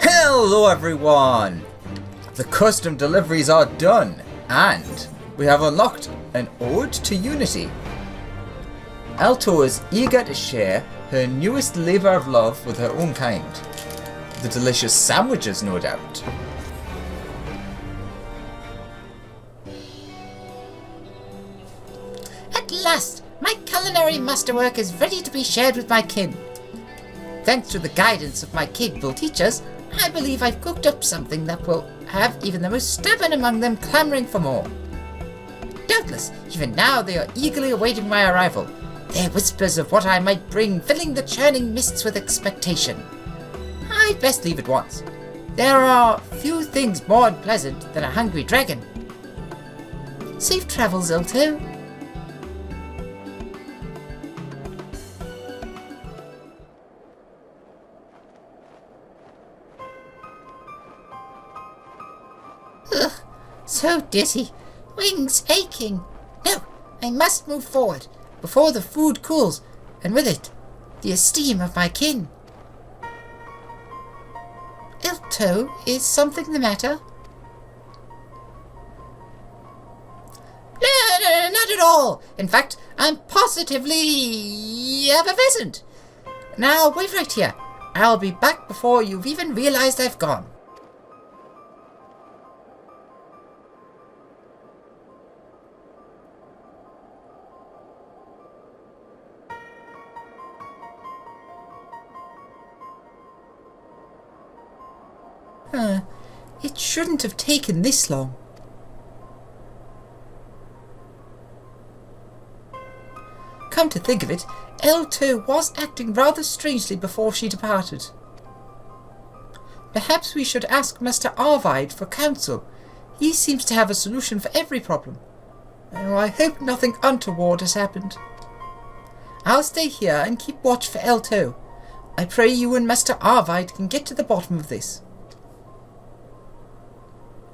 Hello everyone! The custom deliveries are done, and we have unlocked an ode to unity. Alto is eager to share her newest labour of love with her own kind. The delicious sandwiches, no doubt. At last, my culinary masterwork is ready to be shared with my kin. Thanks to the guidance of my capable teachers, I believe I've cooked up something that will have even the most stubborn among them clamouring for more. Doubtless, even now they are eagerly awaiting my arrival, their whispers of what I might bring filling the churning mists with expectation. I'd best leave at once. There are few things more unpleasant than a hungry dragon. Safe travels, Alto. Ugh, so dizzy. Wings aching. No, I must move forward before the food cools, and with it, the esteem of my kin. Alto, is something the matter? No, not at all. In fact, I'm positively effervescent. Now, wait right here. I'll be back before you've even realized I've gone. It shouldn't have taken this long. Come to think of it, L2 was acting rather strangely before she departed. Perhaps we should ask Mr. Arvide for counsel. He seems to have a solution for every problem. Oh, I hope nothing untoward has happened. I'll stay here and keep watch for L2. I pray you and Mr. Arvide can get to the bottom of this.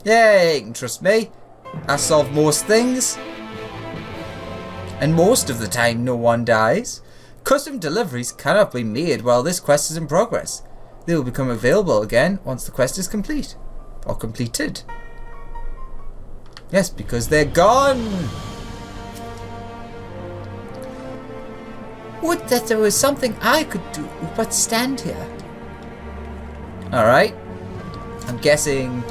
Yeah, you can trust me. I solve most things. And most of the time no one dies. Custom deliveries cannot be made while this quest is in progress. They will become available again once the quest is complete. Or completed. Yes, because they're gone. Would that there was something I could do but stand here. Alright. I'm guessing...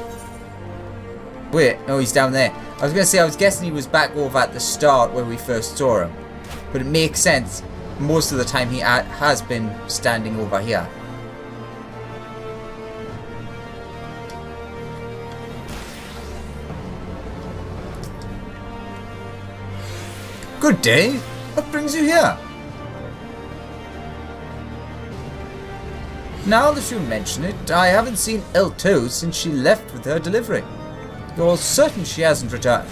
Wait, no, he's down there. I was going to say, I was guessing he was back over at the start where we first saw him. But it makes sense. Most of the time he has been standing over here. Good day. What brings you here? Now that you mention it, I haven't seen L2 since she left with her delivery. You're certain she hasn't returned?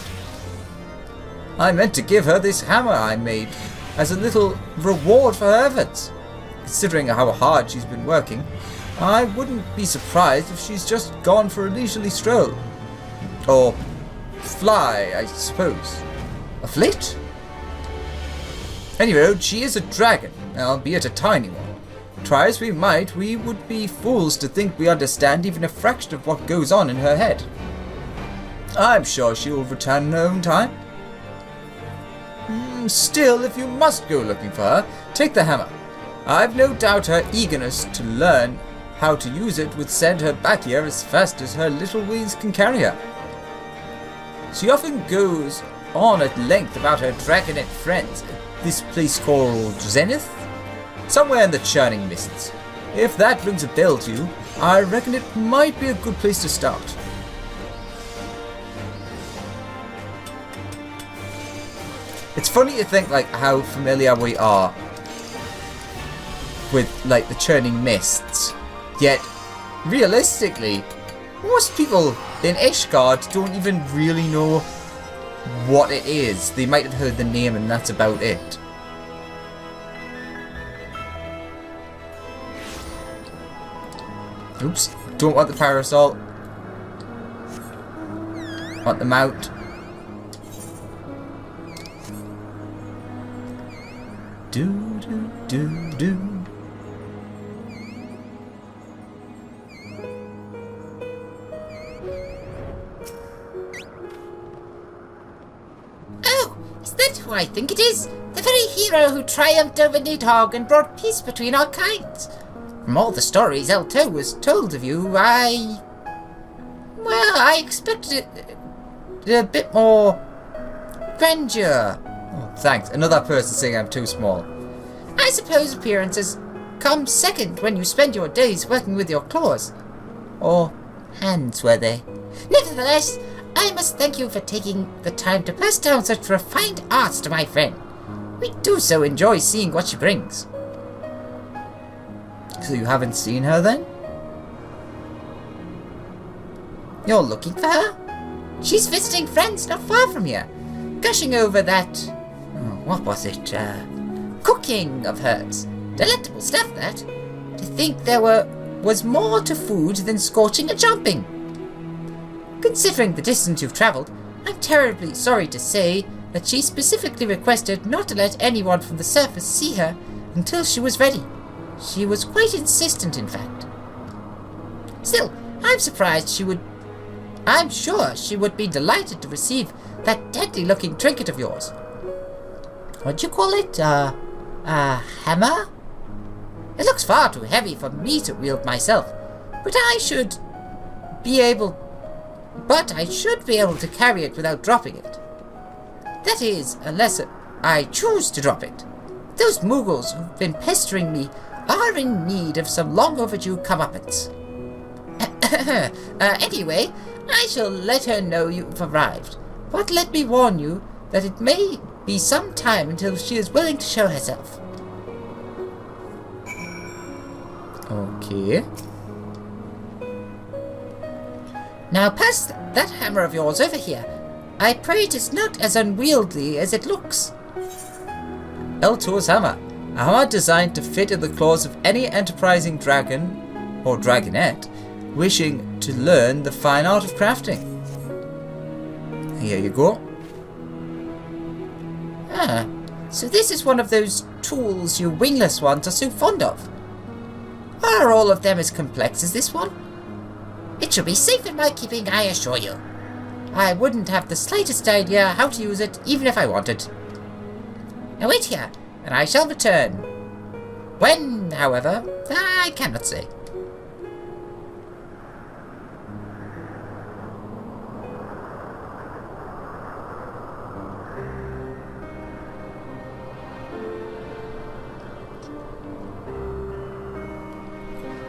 I meant to give her this hammer I made as a little reward for her efforts. Considering how hard she's been working, I wouldn't be surprised if she's just gone for a leisurely stroll. Or fly, I suppose. A flit? Anyway, she is a dragon, albeit a tiny one. Try as we might, we would be fools to think we understand even a fraction of what goes on in her head. I'm sure she will return in her own time. Still, if you must go looking for her, take the hammer. I've no doubt her eagerness to learn how to use it would send her back here as fast as her little wings can carry her. She often goes on at length about her dragonet friends at this place called Zenith? Somewhere in the churning mists. If that rings a bell to you, I reckon it might be a good place to start. It's funny to think like how familiar we are with like the churning mists, yet realistically most people in ISHGARD don't even really know what it is. They might have heard the name and that's about it. Oops, don't want the parasol. Want the mount. Do do do do. I think it is. The very hero who triumphed over Nidhogg and brought peace between our kinds. From all the stories Elto was told of you, I expected it a bit more grandeur. Oh, thanks. Another person saying I'm too small. I suppose appearances come second when you spend your days working with your claws. Or hands, were they? Nevertheless, I must thank you for taking the time to pass down such refined arts to my friend. We do so enjoy seeing what she brings. So you haven't seen her then? You're looking for her? She's visiting friends not far from here, gushing over that... what was it? Cooking of hers. Delectable stuff, that. To think there was more to food than scorching and jumping. Considering the distance you've travelled, I'm terribly sorry to say that she specifically requested not to let anyone from the surface see her until she was ready. She was quite insistent, in fact. Still, I'm sure she would be delighted to receive that deadly-looking trinket of yours. What'd you call it? A hammer? It looks far too heavy for me to wield myself, but I should be able to carry it without dropping it. That is, unless I choose to drop it. Those Mughals who've been pestering me are in need of some long overdue comeuppance. Anyway, I shall let her know you've arrived, but let me warn you that it may be some time until she is willing to show herself. Okay. Now pass that hammer of yours over here. I pray it is not as unwieldy as it looks. Elto's hammer. A hammer designed to fit in the claws of any enterprising dragon or dragonette wishing to learn the fine art of crafting. Here you go. Ah, so this is one of those tools you wingless ones are so fond of. Are all of them as complex as this one? It shall be safe in my keeping, I assure you. I wouldn't have the slightest idea how to use it, even if I wanted. Now wait here, and I shall return. When, however, I cannot say.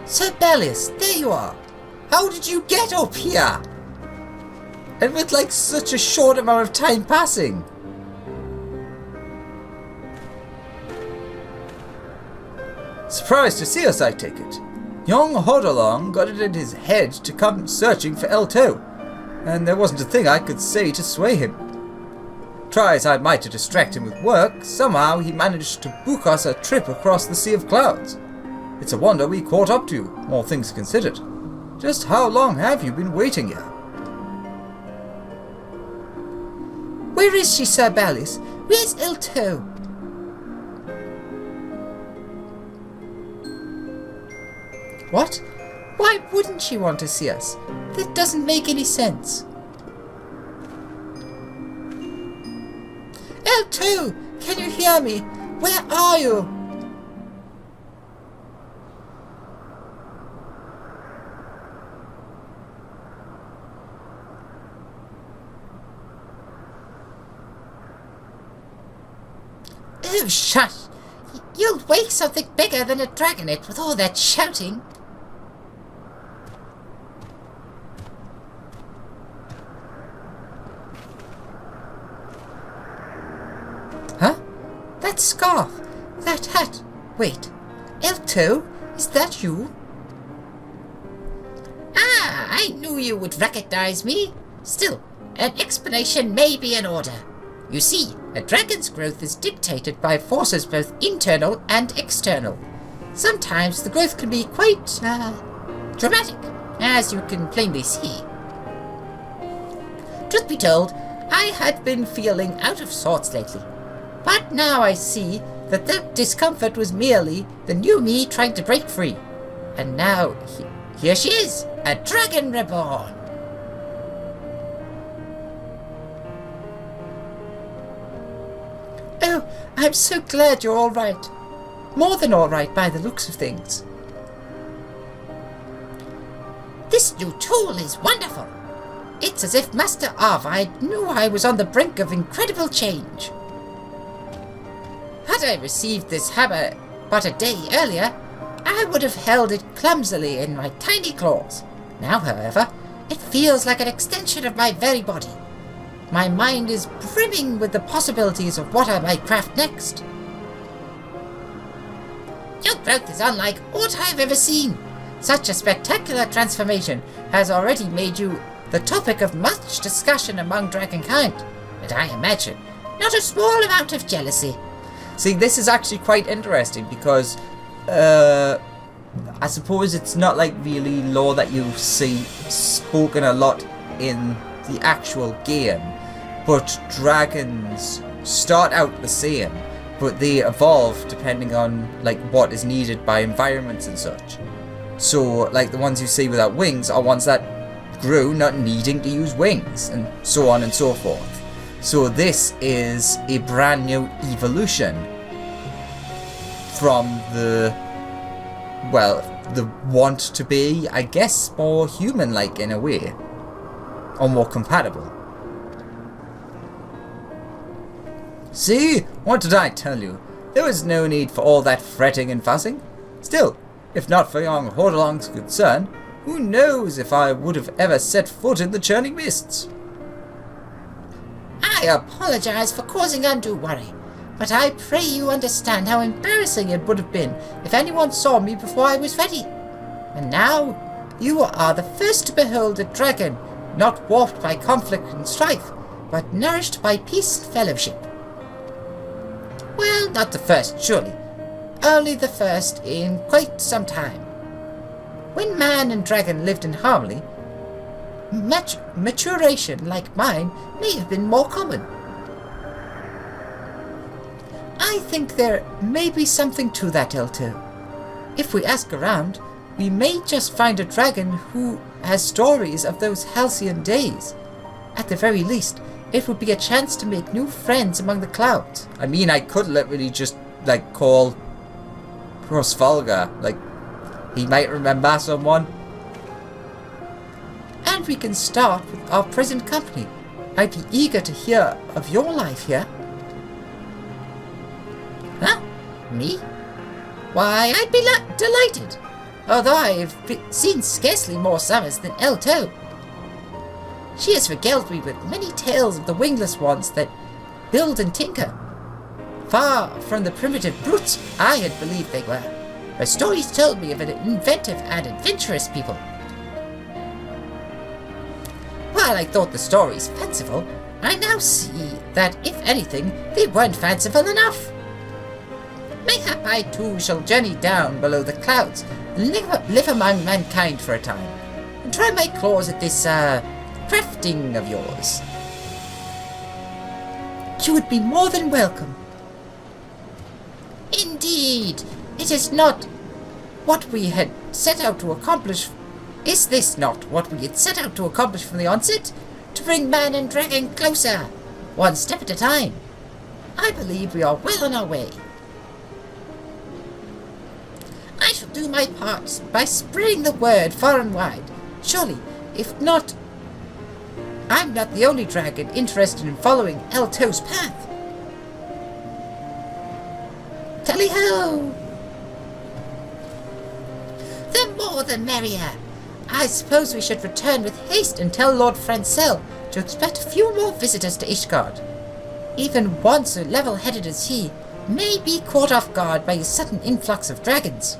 Sir Bellius, there you are. How did you get up here? And with like such a short amount of time passing. Surprised to see us, I take it. Young Hodalong got it in his head to come searching for Elto, and there wasn't a thing I could say to sway him. Try as I might to distract him with work, somehow he managed to book us a trip across the Sea of Clouds. It's a wonder we caught up to you, all things considered. Just how long have you been waiting here? Where is she, Sir Bellius? Where's Elto? What? Why wouldn't she want to see us? That doesn't make any sense. Elto! Can you hear me? Where are you? Oh, shush! You'll wake something bigger than a dragonette with all that shouting. Huh? That scarf! That hat! Wait, Elto, is that you? Ah, I knew you would recognize me. Still, an explanation may be in order. You see, a dragon's growth is dictated by forces both internal and external. Sometimes the growth can be quite, dramatic, as you can plainly see. Truth be told, I had been feeling out of sorts lately. But now I see that that discomfort was merely the new me trying to break free. And now, here she is, a dragon reborn. I'm so glad you're all right. More than all right by the looks of things. This new tool is wonderful. It's as if Master Arvide knew I was on the brink of incredible change. Had I received this hammer but a day earlier, I would have held it clumsily in my tiny claws. Now, however, it feels like an extension of my very body. My mind is brimming with the possibilities of what I might craft next. Your growth is unlike aught I have ever seen. Such a spectacular transformation has already made you the topic of much discussion among dragonkind, and I imagine not a small amount of jealousy. See, this is actually quite interesting because I suppose it's not like really lore that you see spoken a lot in the actual game, but dragons start out the same, but they evolve depending on like what is needed by environments and such. So like the ones you see without wings are ones that grew not needing to use wings, and so on and so forth. So this is a brand new evolution from the want to be, I guess, more human-like in a way, or more compatible. See, what did I tell you? There was no need for all that fretting and fussing. Still, if not for young Hordalong's concern, who knows if I would have ever set foot in the churning mists? I apologize for causing undue worry, but I pray you understand how embarrassing it would have been if anyone saw me before I was ready. And now, you are the first to behold a dragon, not warped by conflict and strife, but nourished by peace and fellowship. Well, not the first, surely. Only the first in quite some time. When man and dragon lived in harmony, maturation like mine may have been more common. I think there may be something to that, Elto. If we ask around, we may just find a dragon who has stories of those halcyon days. At the very least, it would be a chance to make new friends among the clouds. I mean, I could literally just like call Prosvalga, like he might remember someone. And we can start with our present company. I'd be eager to hear of your life here. Huh? Me? Why, I'd be delighted, although I've seen scarcely more summers than Elto. She has regaled me with many tales of the wingless ones that build and tinker. Far from the primitive brutes I had believed they were. Her stories told me of an inventive and adventurous people. While I thought the stories fanciful, I now see that, if anything, they weren't fanciful enough. Mayhap I too shall journey down below the clouds and live among mankind for a time, and try my claws at this, crafting of yours. You would be more than welcome. Indeed, it is not what we had set out to accomplish. Is this not what we had set out to accomplish from the onset? To bring man and dragon closer, one step at a time. I believe we are well on our way. I shall do my part by spreading the word far and wide. Surely, if not, I'm not the only dragon interested in following Elto's path. Tally-ho! The more the merrier. I suppose we should return with haste and tell Lord Francel to expect a few more visitors to Ishgard. Even one so level-headed as he may be caught off guard by a sudden influx of dragons.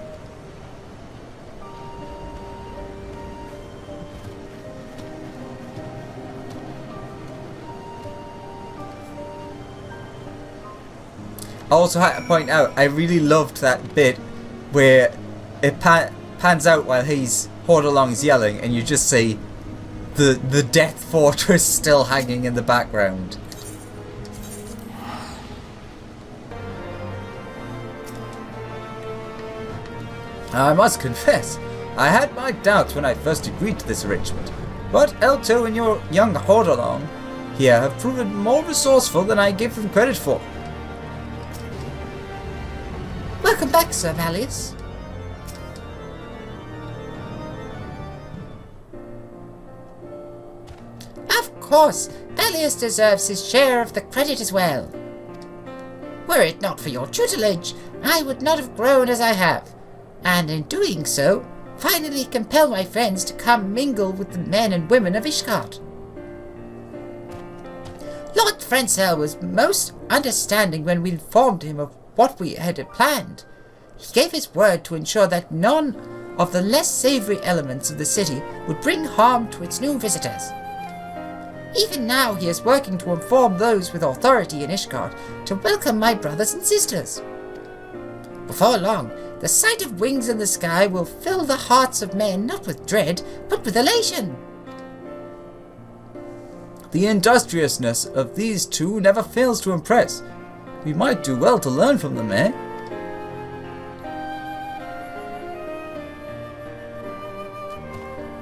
I also had to point out, I really loved that bit where it pans out while he's Hordalong's yelling, and you just see the Death Fortress still hanging in the background. I must confess, I had my doubts when I first agreed to this arrangement, but Elto and your young Hordalong here have proven more resourceful than I gave them credit for. Welcome back, Sir Valius. Of course, Valius deserves his share of the credit as well. Were it not for your tutelage, I would not have grown as I have, and in doing so, finally compel my friends to come mingle with the men and women of Ishgard. Lord Francel was most understanding when we informed him of what we had planned. He gave his word to ensure that none of the less savory elements of the city would bring harm to its new visitors. Even now he is working to inform those with authority in Ishgard to welcome my brothers and sisters. Before long, the sight of wings in the sky will fill the hearts of men not with dread, but with elation. The industriousness of these two never fails to impress. We might do well to learn from them, eh?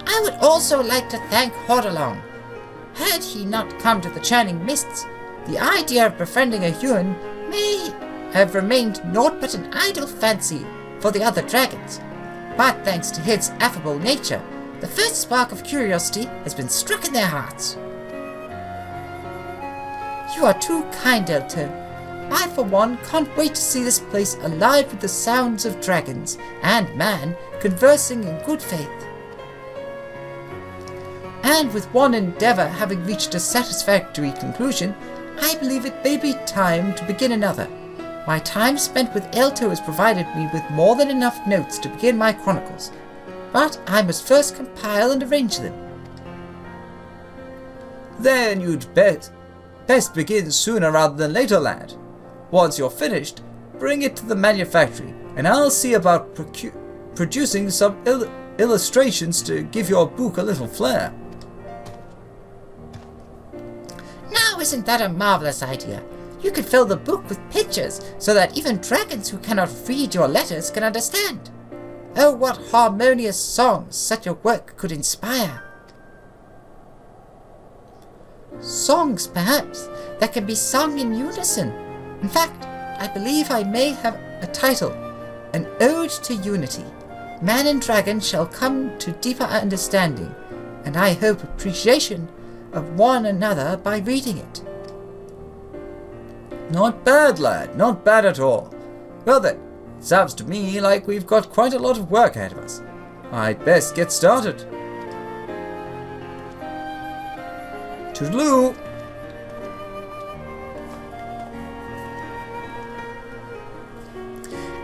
I would also like to thank Hordalong. Had he not come to the Churning Mists, the idea of befriending a human may have remained naught but an idle fancy for the other dragons. But thanks to his affable nature, the first spark of curiosity has been struck in their hearts. You are too kind, Elto. I, for one, can't wait to see this place alive with the sounds of dragons and man conversing in good faith. And with one endeavour having reached a satisfactory conclusion, I believe it may be time to begin another. My time spent with Elto has provided me with more than enough notes to begin my chronicles, but I must first compile and arrange them. Then you'd best begin sooner rather than later, lad. Once you're finished, bring it to the manufactory, and I'll see about producing some illustrations to give your book a little flair. Now isn't that a marvellous idea? You could fill the book with pictures, so that even dragons who cannot read your letters can understand. Oh, what harmonious songs such a work could inspire! Songs, perhaps, that can be sung in unison. In fact, I believe I may have a title, An Ode to Unity. Man and dragon shall come to deeper understanding, and I hope appreciation of one another by reading it. Not bad, lad, not bad at all. Well then, it sounds to me like we've got quite a lot of work ahead of us. I'd best get started. Toodaloo!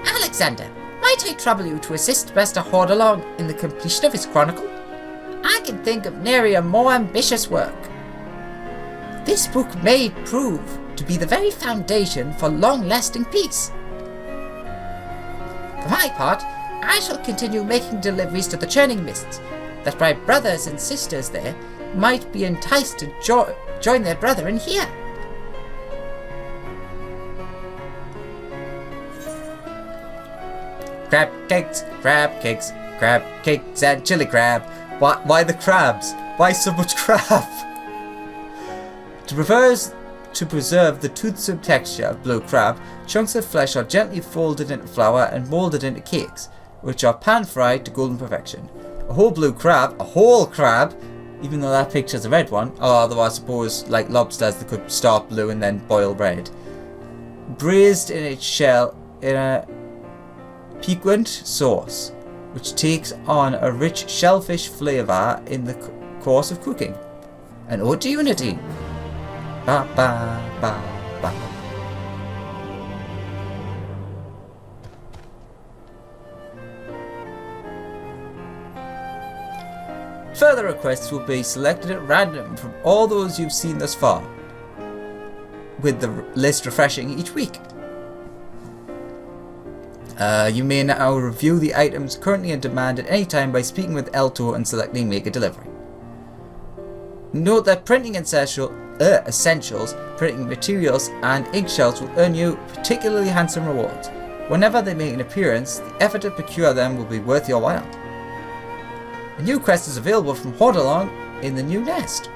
Alexander, might I trouble you to assist Master Hordalong in the completion of his chronicle? I can think of nary a more ambitious work. This book may prove to be the very foundation for long-lasting peace. For my part, I shall continue making deliveries to the Churning Mists, that my brothers and sisters there might be enticed to join their brethren here. Crab cakes, crab cakes, crab cakes and chili crab. Why the crabs? Why so much crab? To preserve the toothsome texture of blue crab, chunks of flesh are gently folded into flour and moulded into cakes, which are pan-fried to golden perfection. A whole crab, even though that picture's a red one, although I suppose like lobsters they could start blue and then boil red. Braised in its shell in a piquant sauce, which takes on a rich shellfish flavour in the course of cooking. An ode to unity. Ba ba ba ba. Further requests will be selected at random from all those you've seen thus far, with the list refreshing each week. You may now review the items currently in demand at any time by speaking with Elto and selecting Make a Delivery. Note that printing essentials, printing materials, and eggshells will earn you particularly handsome rewards. Whenever they make an appearance, the effort to procure them will be worth your while. A new quest is available from Hordalong in the new nest.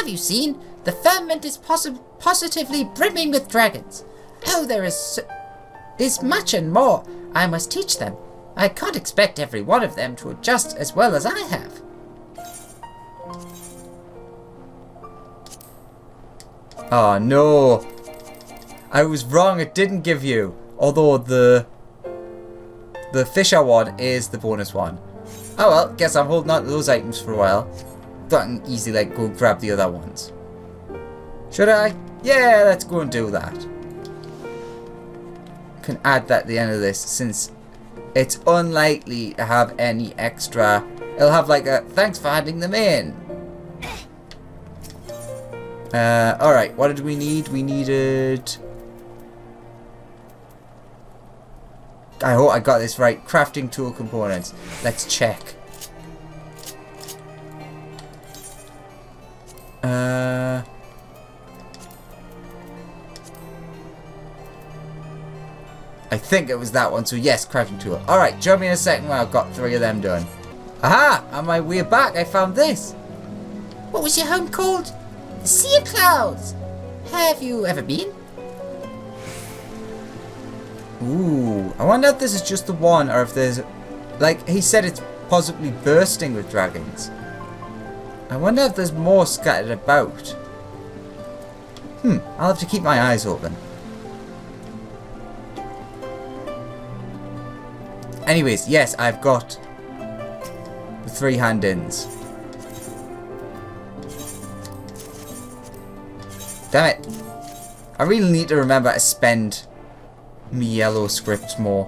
Have you seen? The firmament is positively brimming with dragons. Oh, there is much and more I must teach them. I can't expect every one of them to adjust as well as I have. Oh no! I was wrong, it didn't give you. Although the Fisher one is the bonus one. Oh well, guess I'm holding on to those items for a while. But I can easily go grab the other ones. Should I? Yeah, let's go and do that. Can add that at the end of this since it's unlikely to have any extra. It'll have like a thanks for adding them in. Alright, what did we need? We needed... I hope I got this right. Crafting tool components. Let's check. I think it was that one, so yes, crafting tool. Alright, join me in a second when I've got 3 of them done. Aha! On my way back, I found this. What was your home called? The Sea of Clouds. Have you ever been? Ooh, I wonder if this is just the one, or if there's... Like, he said it's possibly bursting with dragons. I wonder if there's more scattered about. I'll have to keep my eyes open. Anyways, yes, I've got the 3 hand-ins. Damn it. I really need to remember to spend me yellow scripts more.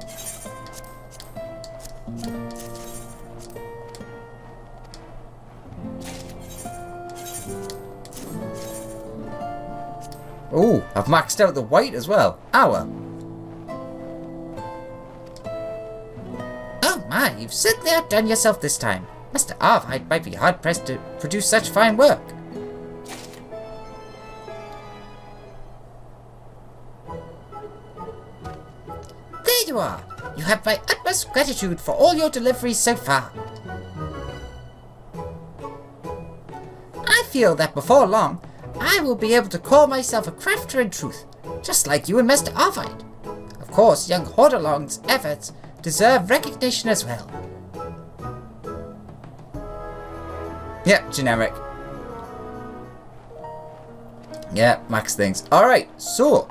Oh, I've maxed out the white as well. Hour. Oh my, you've certainly outdone yourself this time. Mr. Arvide might be hard-pressed to produce such fine work. There you are. You have my utmost gratitude for all your deliveries so far. I feel that before long, I will be able to call myself a crafter in truth, just like you and Mr. Arvide. Of course, young Hordalong's efforts deserve recognition as well. Yep, generic. Yep, max things. Alright, so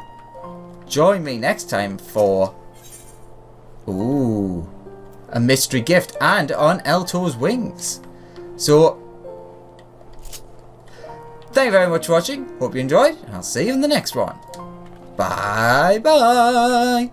join me next time for ooh, a mystery gift and on Elto's wings. So thank you very much for watching. Hope you enjoyed, and I'll see you in the next one. Bye bye.